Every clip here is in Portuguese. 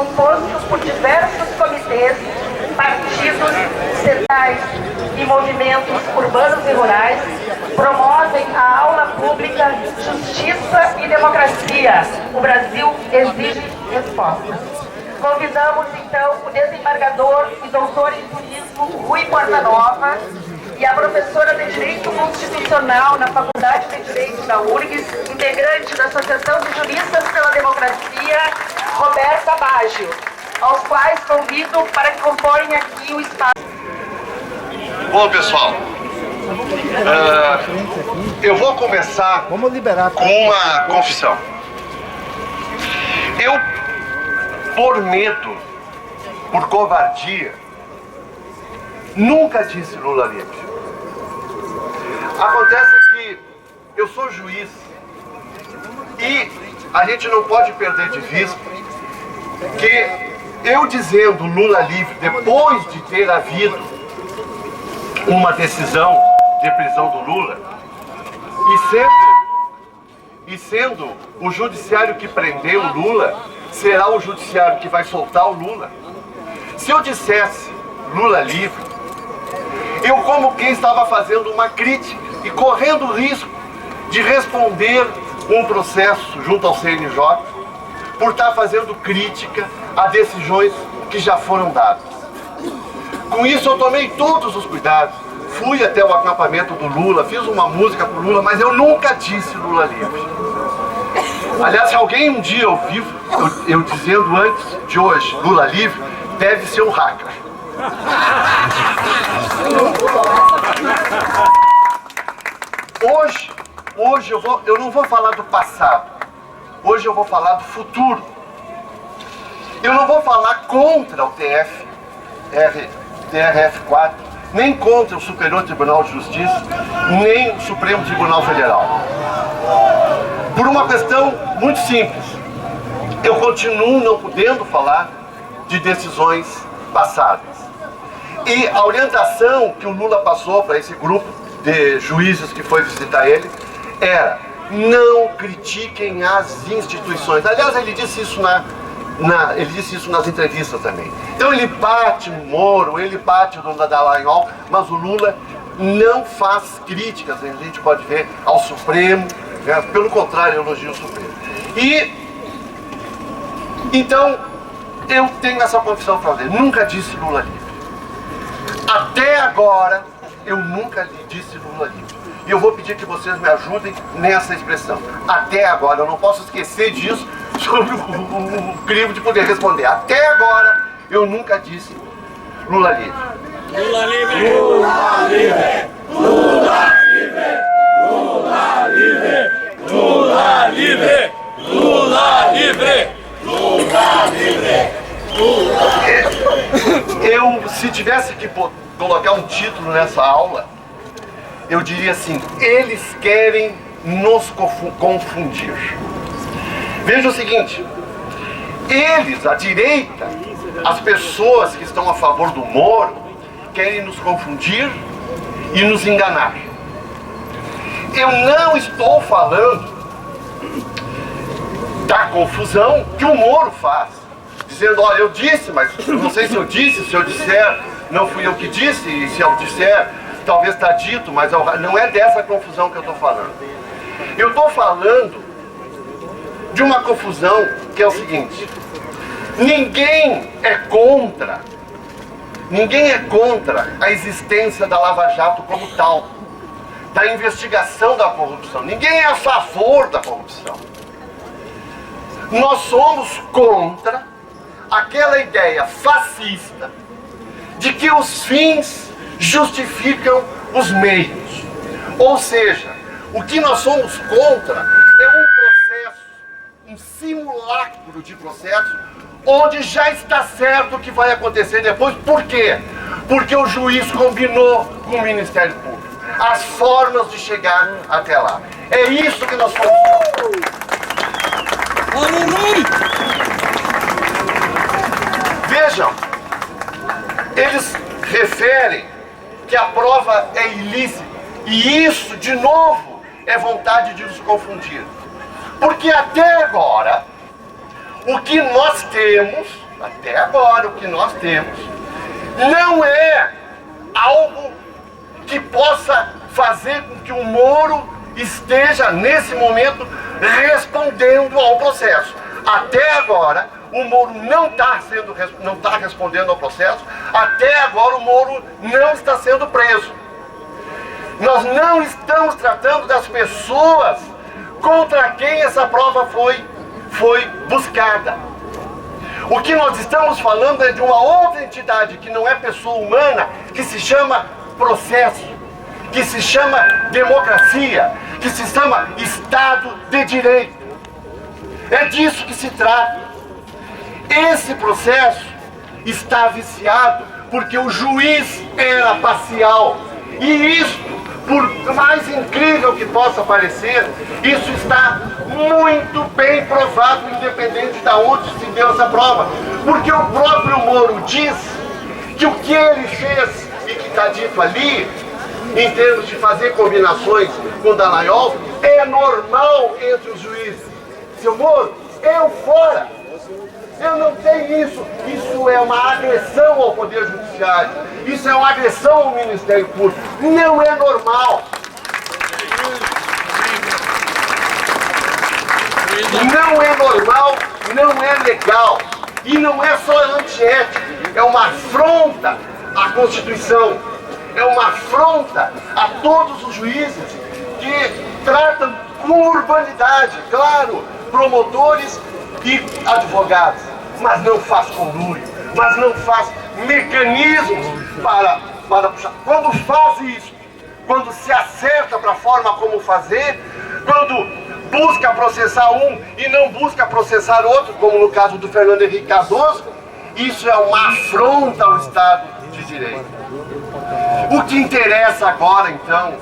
compostos por diversos comitês, partidos, centrais e movimentos urbanos e rurais, promovem a aula pública Justiça e Democracia. O Brasil exige respostas. Convidamos, então, o desembargador e doutor em turismo Rui Portanova e a professora de Direito Constitucional na Faculdade de Direito da URGS, integrante da Associação de Juristas pela Democracia, Roberta Baggio, aos quais convido para que compõem aqui o espaço. Bom, pessoal, eu vou começar com uma confissão. Eu, por medo, por covardia, nunca disse Lula livre. Acontece que eu sou juiz e a gente não pode perder de vista que eu dizendo Lula livre depois de ter havido uma decisão de prisão do Lula e sendo o judiciário que prendeu o Lula será o judiciário que vai soltar o Lula. Se eu dissesse Lula livre, eu como quem estava fazendo uma crítica e correndo o risco de responder um processo junto ao CNJ por estar fazendo crítica a decisões que já foram dadas. Com isso eu tomei todos os cuidados, fui até o acampamento do Lula, fiz uma música pro Lula, mas eu nunca disse Lula livre. Aliás, se alguém um dia ouviu eu dizendo antes de hoje Lula livre, deve ser um hacker. Hoje eu não vou falar do passado, hoje eu vou falar do futuro. Eu não vou falar contra o TRF4, nem contra o Superior Tribunal de Justiça, nem o Supremo Tribunal Federal. Por uma questão muito simples, eu continuo não podendo falar de decisões passadas. E a orientação que o Lula passou para esse grupo de juízes que foi visitar ele era: não critiquem as instituições. Aliás, ele disse isso nas entrevistas também. Então ele bate no Moro, ele bate no Dallagnol, mas o Lula não faz críticas, a gente pode ver, ao Supremo, né? Pelo contrário, elogia o Supremo. E então eu tenho essa confissão para fazer: nunca disse Lula livre. Até agora eu nunca lhe disse Lula livre. E eu vou pedir que vocês me ajudem nessa expressão. Até agora, eu não posso esquecer disso sobre o crime de poder responder. Até agora eu nunca disse Lula livre. Lula livre! Lula livre! Lula livre! Lula livre! Lula livre! Lula livre! Lula livre! Eu, se tivesse que colocar um título nessa aula, eu diria assim: eles querem nos confundir. Veja o seguinte, eles, a direita, as pessoas que estão a favor do Moro, querem nos confundir e nos enganar. Eu não estou falando da confusão que o Moro faz, dizendo: olha, eu disse, mas não sei se eu disse, se eu disser, não fui eu que disse, e se eu disser, talvez está dito, mas não é dessa confusão que eu estou falando. Eu estou falando de uma confusão que é o seguinte: ninguém é contra a existência da Lava Jato como tal, da investigação da corrupção. Ninguém é a favor da corrupção. Nós somos contra aquela ideia fascista de que os fins justificam os meios. Ou seja, o que nós somos contra é um processo, um simulacro de processo, onde já está certo o que vai acontecer depois. Por quê? Porque o juiz combinou com o Ministério Público as formas de chegar até lá. É isso que nós somos contra. Vejam, eles referem que a prova é ilícita, e isso, de novo, é vontade de nos confundir. Porque até agora, o que nós temos até agora, o que nós temos não é algo que possa fazer com que o Moro esteja, nesse momento, respondendo ao processo. Até agora, o Moro não está respondendo ao processo. Até agora, o Moro não está sendo preso. Nós não estamos tratando das pessoas contra quem essa prova foi buscada. O que nós estamos falando é de uma outra entidade que não é pessoa humana, que se chama processo, que se chama democracia, que se chama Estado de Direito. É disso que se trata. Esse processo está viciado porque o juiz era parcial. E isso, por mais incrível que possa parecer, isso está muito bem provado, independente de onde se deu essa prova. Porque o próprio Moro diz que o que ele fez e que está dito ali, em termos de fazer combinações com Dallagnol, é normal entre os juízes. Seu Moro, eu fora. Eu não tenho isso. Isso é uma agressão ao Poder Judiciário. Isso é uma agressão ao Ministério Público. Não é normal. Não é normal, não é legal. E não é só antiético. É uma afronta à Constituição. É uma afronta a todos os juízes que tratam com urbanidade, claro, promotores e advogados, mas não faz conluio, mas não faz mecanismos para puxar. Quando faz isso, quando se acerta para a forma como fazer, quando busca processar um e não busca processar outro, como no caso do Fernando Henrique Cardoso, isso é uma afronta ao Estado de Direito. O que interessa agora, então,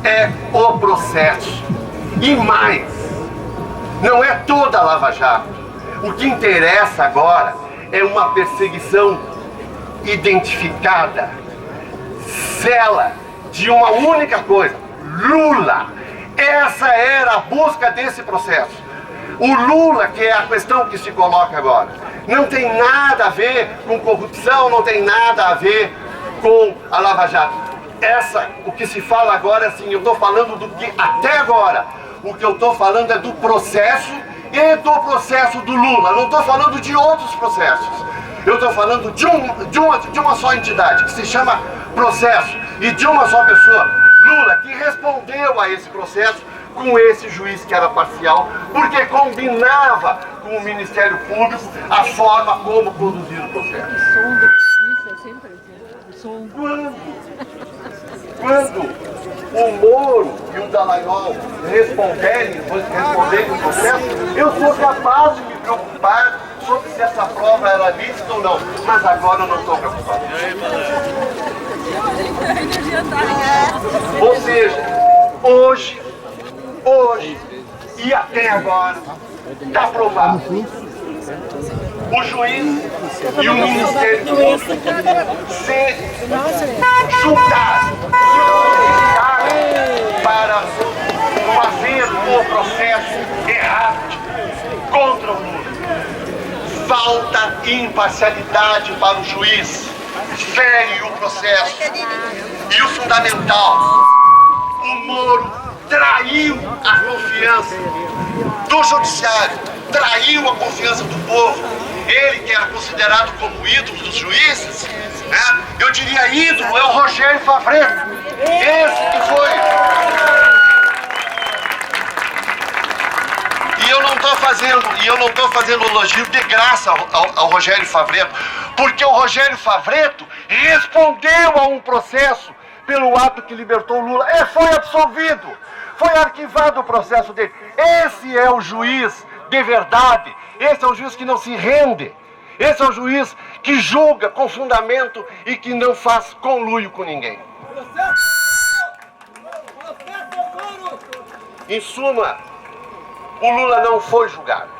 é o processo. E mais, não é toda a Lava Jato. O que interessa agora é uma perseguição identificada, cela de uma única coisa: Lula. Essa era a busca desse processo. O Lula, que é a questão que se coloca agora, não tem nada a ver com corrupção, não tem nada a ver com a Lava Jato. O que se fala agora, assim, eu estou falando do que até agora, o que eu estou falando é do processo e do processo do Lula. Não estou falando de outros processos. Eu estou falando de uma só entidade, que se chama processo, e de uma só pessoa, Lula, que respondeu a esse processo com esse juiz que era parcial, porque combinava com o Ministério Público a forma como conduzir o processo. Quando o Moro e o Dallagnol responderem o processo, eu sou capaz de me preocupar sobre se essa prova era lícita ou não, mas agora eu não estou preocupado. Ou seja, hoje e até agora está provado. O juiz e o Ministério Público se juntaram para fazer o processo errado contra o Lula. Falta imparcialidade para o juiz, fere o processo. E o fundamental, o Moro traiu a confiança do judiciário, traiu a confiança do povo. Ele que era considerado como ídolo dos juízes, né? Eu diria ídolo, é o Rogério Favretto. Esse que foi. E eu não estou fazendo elogio de graça ao Rogério Favretto, porque o Rogério Favretto respondeu a um processo pelo ato que libertou o Lula. Foi absolvido, foi arquivado o processo dele. Esse é o juiz de verdade. Esse é o juiz que não se rende. Esse é o juiz que julga com fundamento e que não faz conluio com ninguém. Em suma, o Lula não foi julgado.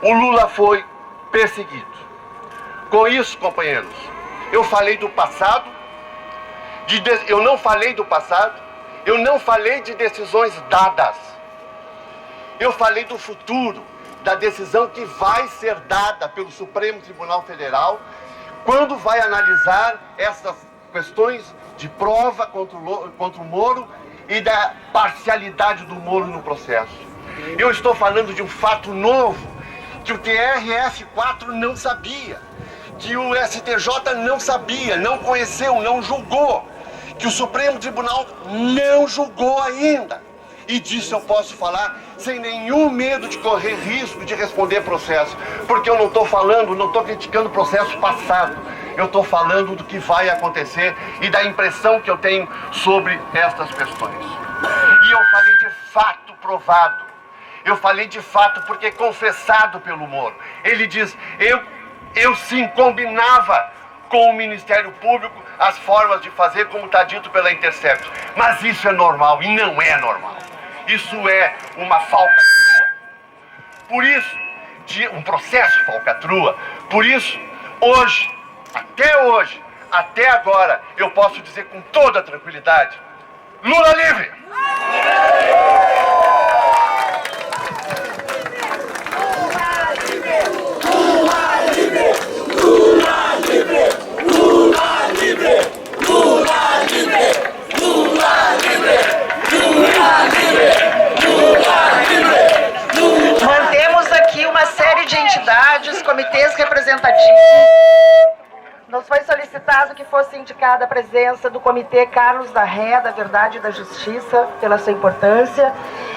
O Lula foi perseguido. Com isso, companheiros, eu falei do passado, eu não falei do passado, eu não falei de decisões dadas. Eu falei do futuro, da decisão que vai ser dada pelo Supremo Tribunal Federal quando vai analisar essas questões de prova contra o Moro e da parcialidade do Moro no processo. Eu estou falando de um fato novo, que o TRF4 não sabia, que o STJ não sabia, não conheceu, não julgou, que o Supremo Tribunal não julgou ainda. E disso eu posso falar sem nenhum medo de correr risco de responder processo, porque eu não estou falando, não estou criticando o processo passado, eu estou falando do que vai acontecer e da impressão que eu tenho sobre estas questões. E eu falei de fato provado, eu falei de fato porque é confessado pelo Moro. Ele diz, eu sim combinava com o Ministério Público as formas de fazer, como está dito pela Intercept, mas isso é normal e não é normal. Isso é uma falcatrua. Por isso, um processo falcatrua. Por isso, hoje, até agora, eu posso dizer com toda tranquilidade, Lula livre! Lula livre! Lula livre! Lula livre! Lula livre! Lula livre! Lula livre! Lula livre! Mantemos aqui uma série de entidades, comitês representativos. Nos foi solicitado que fosse indicada a presença do Comitê Carlos da Ré, da Verdade e da Justiça, pela sua importância,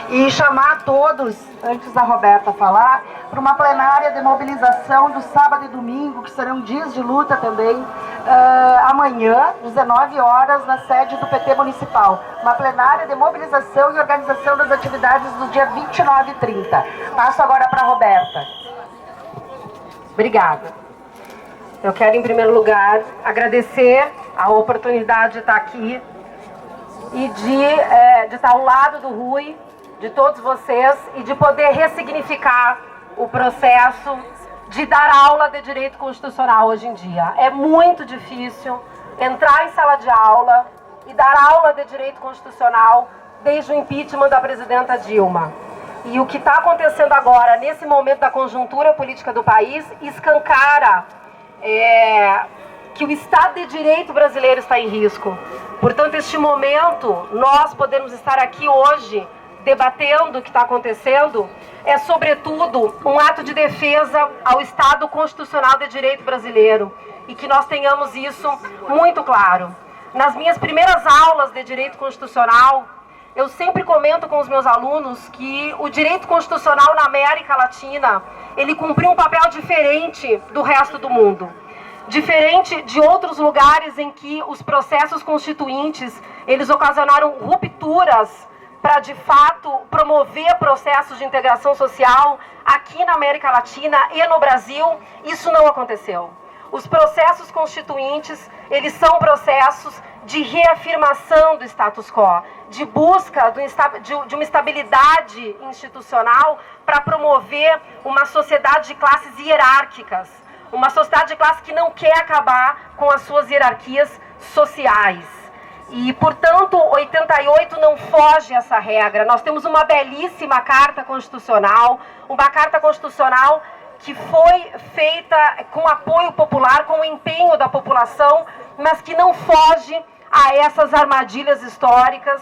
e chamar todos, antes da Roberta falar, para uma plenária de mobilização do sábado e domingo, que serão dias de luta também, amanhã, 19 horas, na sede do PT Municipal. Uma plenária de mobilização e organização das atividades do dia 29 e 30. Passo agora para a Roberta. Obrigada. Eu quero, em primeiro lugar, agradecer a oportunidade de estar aqui e de estar ao lado do Rui, de todos vocês, e de poder ressignificar o processo de dar aula de direito constitucional hoje em dia. É muito difícil entrar em sala de aula e dar aula de direito constitucional desde o impeachment da presidenta Dilma. E o que está acontecendo agora, nesse momento da conjuntura política do país, escancara que o Estado de Direito brasileiro está em risco. Portanto, este momento, nós podemos estar aqui hoje debatendo o que está acontecendo, é sobretudo um ato de defesa ao Estado Constitucional de Direito brasileiro, e que nós tenhamos isso muito claro. Nas minhas primeiras aulas de Direito Constitucional, eu sempre comento com os meus alunos que o direito constitucional na América Latina, ele cumpriu um papel diferente do resto do mundo. Diferente de outros lugares em que os processos constituintes, eles ocasionaram rupturas para, de fato, promover processos de integração social, aqui na América Latina e no Brasil, isso não aconteceu. Os processos constituintes, eles são processos de reafirmação do status quo, de busca de uma estabilidade institucional para promover uma sociedade de classes hierárquicas, uma sociedade de classe que não quer acabar com as suas hierarquias sociais. E, portanto, 88 não foge essa regra. Nós temos uma belíssima Carta Constitucional, uma Carta Constitucional que foi feita com apoio popular, com o empenho da população, mas que não foge a essas armadilhas históricas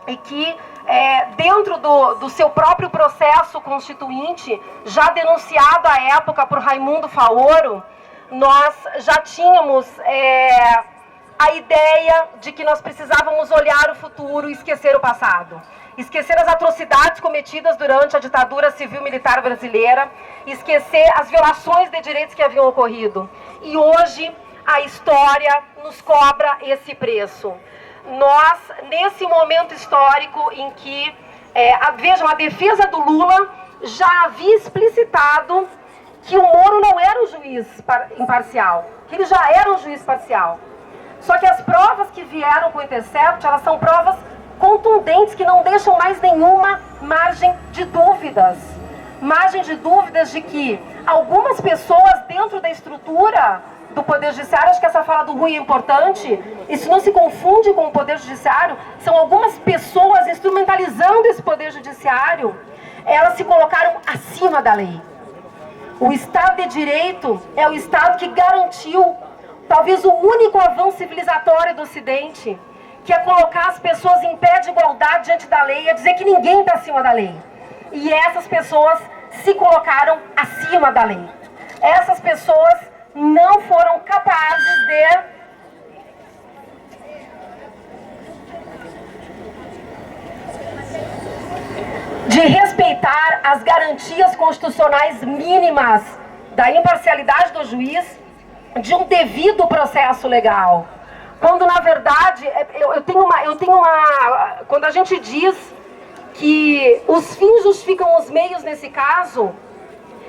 e que, dentro do seu próprio processo constituinte, já denunciado à época por Raimundo Faoro, nós já tínhamos a ideia de que nós precisávamos olhar o futuro e esquecer o passado. Esquecer as atrocidades cometidas durante a ditadura civil-militar brasileira, esquecer as violações de direitos que haviam ocorrido. E hoje a história nos cobra esse preço. Nós, nesse momento histórico em que, vejam, a defesa do Lula já havia explicitado que o Moro não era um juiz imparcial, que ele já era um juiz parcial. Só que as provas que vieram com o Intercept, elas são provas contundentes, que não deixam mais nenhuma margem de dúvidas. Margem de dúvidas de que algumas pessoas dentro da estrutura do Poder Judiciário, acho que essa fala do Rui é importante, isso não se confunde com o Poder Judiciário, são algumas pessoas instrumentalizando esse Poder Judiciário, elas se colocaram acima da lei. O Estado de Direito é o Estado que garantiu talvez o único avanço civilizatório do Ocidente, que é colocar as pessoas em pé de igualdade diante da lei, é dizer que ninguém está acima da lei. E essas pessoas se colocaram acima da lei. Essas pessoas não foram capazes de respeitar as garantias constitucionais mínimas da imparcialidade do juiz, de um devido processo legal. Quando, na verdade, quando a gente diz que os fins justificam os meios nesse caso,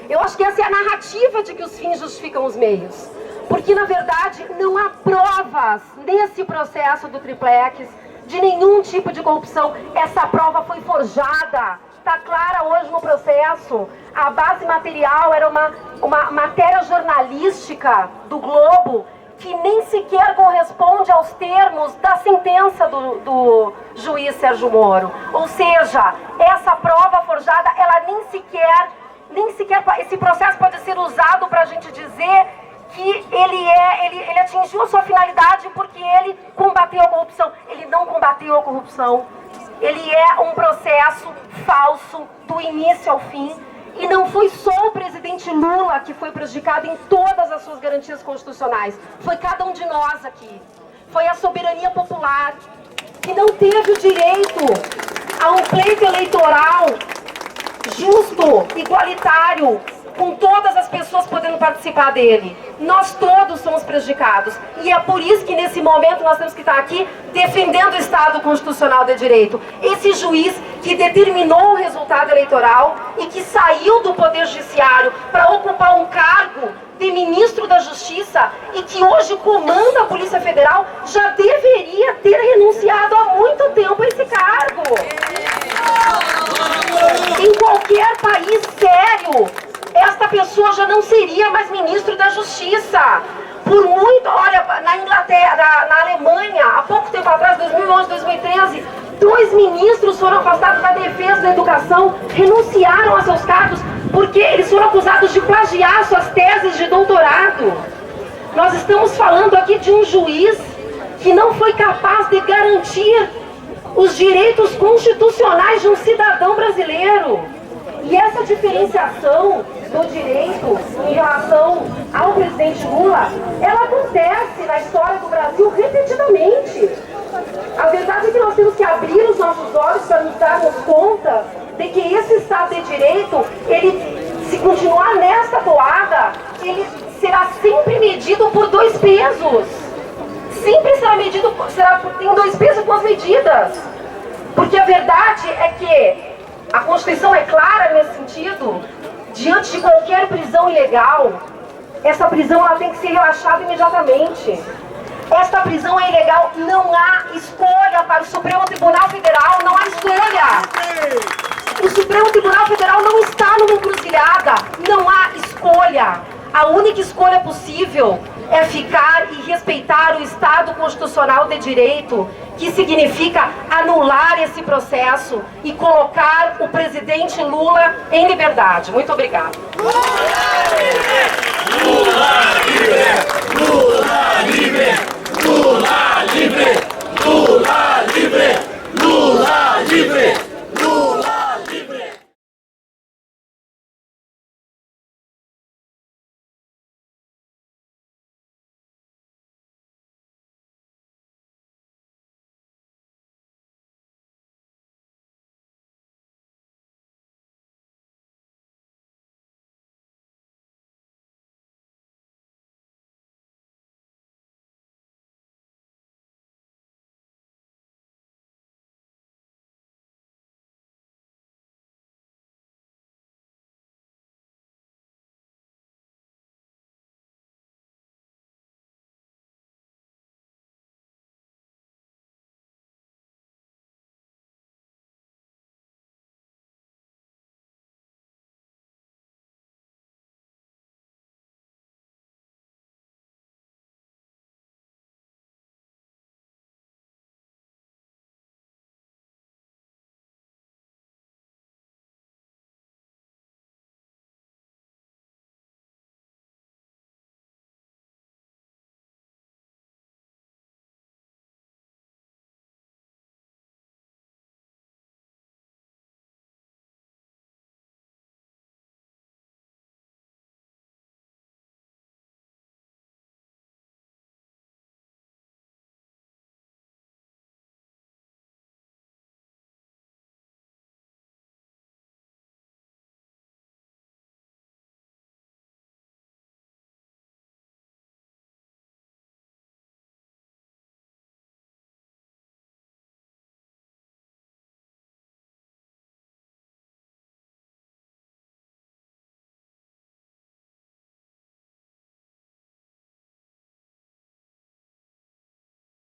eu acho que essa é a narrativa de que os fins justificam os meios. Porque, na verdade, não há provas nesse processo do triplex de nenhum tipo de corrupção. Essa prova foi forjada, está clara hoje no processo. A base material era uma matéria jornalística do Globo que nem sequer corresponde aos termos da sentença do juiz Sérgio Moro. Ou seja, essa prova forjada, ela nem sequer esse processo pode ser usado para a gente dizer que ele atingiu a sua finalidade porque ele combateu a corrupção. Ele não combateu a corrupção. Ele é um processo falso do início ao fim. E não foi só o presidente Lula que foi prejudicado em todas as suas garantias constitucionais. Foi cada um de nós aqui. Foi a soberania popular, que não teve o direito a um pleito eleitoral justo, igualitário, com todas as pessoas podendo participar dele. Nós todos somos prejudicados. E é por isso que nesse momento nós temos que estar aqui defendendo o Estado Constitucional de Direito. Esse juiz que determinou o resultado eleitoral e que saiu do Poder Judiciário para ocupar um cargo de ministro da Justiça e que hoje comanda a Polícia Federal, já deveria ter renunciado há muito tempo a esse cargo. Em qualquer país sério, esta pessoa já não seria mais ministro da Justiça. Por muito, olha, na Inglaterra, na Alemanha, há pouco tempo atrás, 2011, 2013, 2 ministros foram afastados da defesa da educação, renunciaram a seus cargos porque eles foram acusados de plagiar suas teses de doutorado. Nós estamos falando aqui de um juiz que não foi capaz de garantir os direitos constitucionais de um cidadão brasileiro. E essa diferenciação do direito em relação ao presidente Lula, ela acontece na história do Brasil repetidamente. A verdade é que nós temos que abrir os nossos olhos para nos darmos conta de que esse Estado de Direito, ele, se continuar nesta toada, ele será sempre medido por 2 pesos. Sempre será medido, tem 2 pesos com as medidas. Porque a verdade é que a Constituição é clara nesse sentido. Diante de qualquer prisão ilegal, essa prisão ela tem que ser relaxada imediatamente. Esta prisão é ilegal, não há escolha para o Supremo Tribunal Federal, não há escolha. O Supremo Tribunal Federal não está numa encruzilhada, não há escolha. A única escolha possível é ficar e respeitar o Estado Constitucional de Direito, que significa anular esse processo e colocar o presidente Lula em liberdade. Muito obrigada. Lula livre! Lula livre! Lula